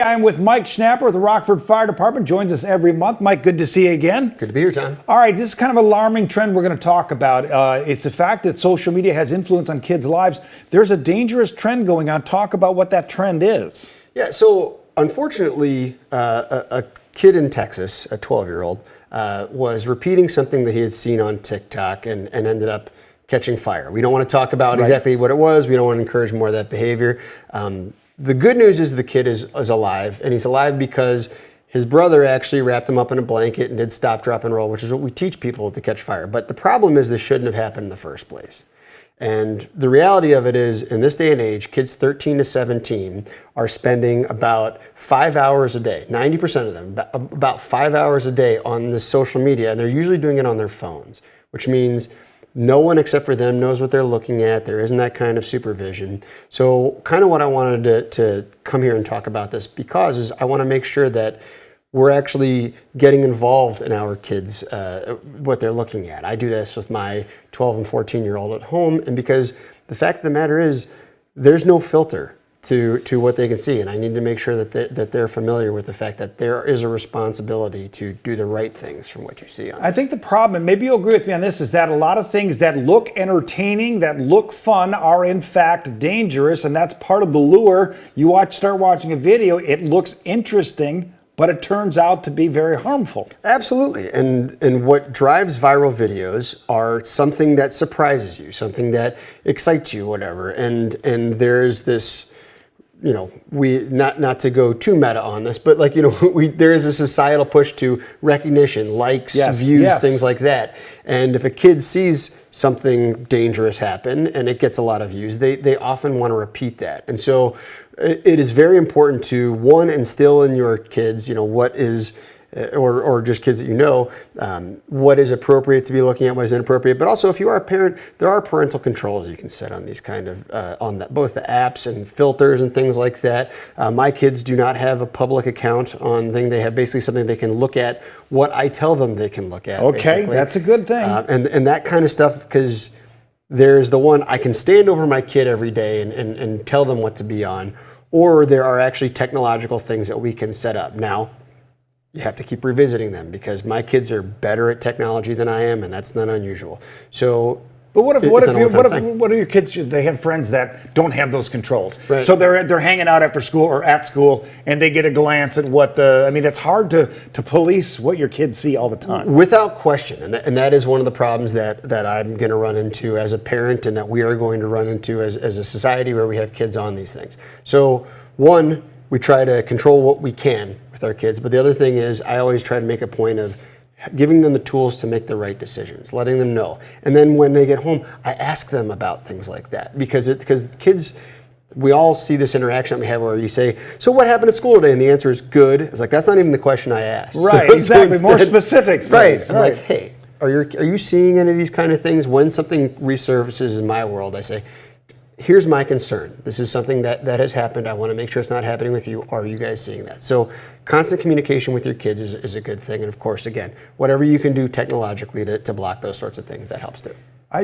I'm with Mike Schnapper with the Rockford Fire Department. Joins us every month. Mike, good to see you again. Good to be here, Tom. All right, this is kind of an alarming trend we're going to talk about. It's the fact that social media has influence on kids' lives. There's a dangerous trend going on. Talk about what that trend is. Yeah, so unfortunately, a kid in Texas, a 12-year-old, was repeating something that he had seen on TikTok and ended up catching fire. We don't want to talk about exactly what it was. We don't want to encourage more of that behavior. The good news is the kid is alive, and he's alive because his brother actually wrapped him up in a blanket and did stop, drop, and roll, which is what we teach people to catch fire. But the problem is this shouldn't have happened in the first place. And the reality of it is, in this day and age, kids 13 to 17 are spending about 5 hours a day, 90% of them, about 5 hours a day on this social media, and they're usually doing it on their phones, which means no one except for them knows what they're looking at. There isn't that kind of supervision. So kind of what I wanted to come here and talk about this because is I want to make sure that we're actually getting involved in our kids, what they're looking at. I do this with my 12 and 14-year-old at home, and because the fact of the matter is there's no filter to what they can see, and I need to make sure that they're familiar with the fact that there is a responsibility to do the right things from what you see on I think the problem, and maybe you'll agree with me on this, is that a lot of things that look entertaining, that look fun, are in fact dangerous, and that's part of the lure. You start watching a video, it looks interesting, but it turns out to be very harmful. Absolutely, and what drives viral videos are something that surprises you, something that excites you, whatever, and there's this, you know, we not to go too meta on this, but like, you know, there is a societal push to recognition, likes, views, things like that. And if a kid sees something dangerous happen and it gets a lot of views, they often want to repeat that. And so it is very important to, one, instill in your kids, you know, what is, or just kids that you know, what is appropriate to be looking at, what is inappropriate. But also, if you are a parent, there are parental controls you can set on these kind of, both the apps and filters and things like that. My kids do not have a public account on thing. They have basically something they can look at what I tell them they can look at. Okay, basically. that's a good thing. And that kind of stuff, because there's the one, I can stand over my kid every day and tell them what to be on, or there are actually technological things that we can set up. Now, you have to keep revisiting them because my kids are better at technology than I am, and that's not unusual. So, but what are your kids? They have friends that don't have those controls, right. So they're hanging out after school or at school, and they get a glance at what the. I mean, it's hard to police what your kids see all the time. Without question, and that is one of the problems that I'm going to run into as a parent, and that we are going to run into as a society where we have kids on these things. So, one, we try to control what we can with our kids, but the other thing is I always try to make a point of giving them the tools to make the right decisions, letting them know. And then when they get home, I ask them about things like that because kids, we all see this interaction we have where you say, so what happened at school today? And the answer is good. It's like, that's not even the question I asked. Right, so, exactly, more specifics. Right, I'm like, hey, are you seeing any of these kind of things? When something resurfaces in my world, I say, here's my concern. This is something that has happened. I want to make sure it's not happening with you. Are you guys seeing that? So constant communication with your kids is a good thing. And of course, again, whatever you can do technologically to block those sorts of things, that helps too.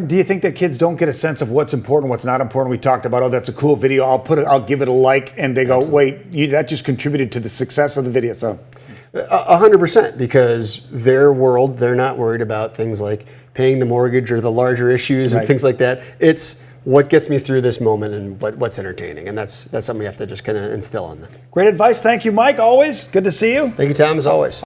Do you think that kids don't get a sense of what's important, what's not important? We talked about, oh, that's a cool video. I'll give it a like. And they go, wait, that just contributed to the success of the video. So 100%, because their world, they're not worried about things like paying the mortgage or the larger issues and things like that. It's what gets me through this moment and what's entertaining. And that's something we have to just kind of instill in them. Great advice. Thank you, Mike. Always good to see you. Thank you, Tom, as always.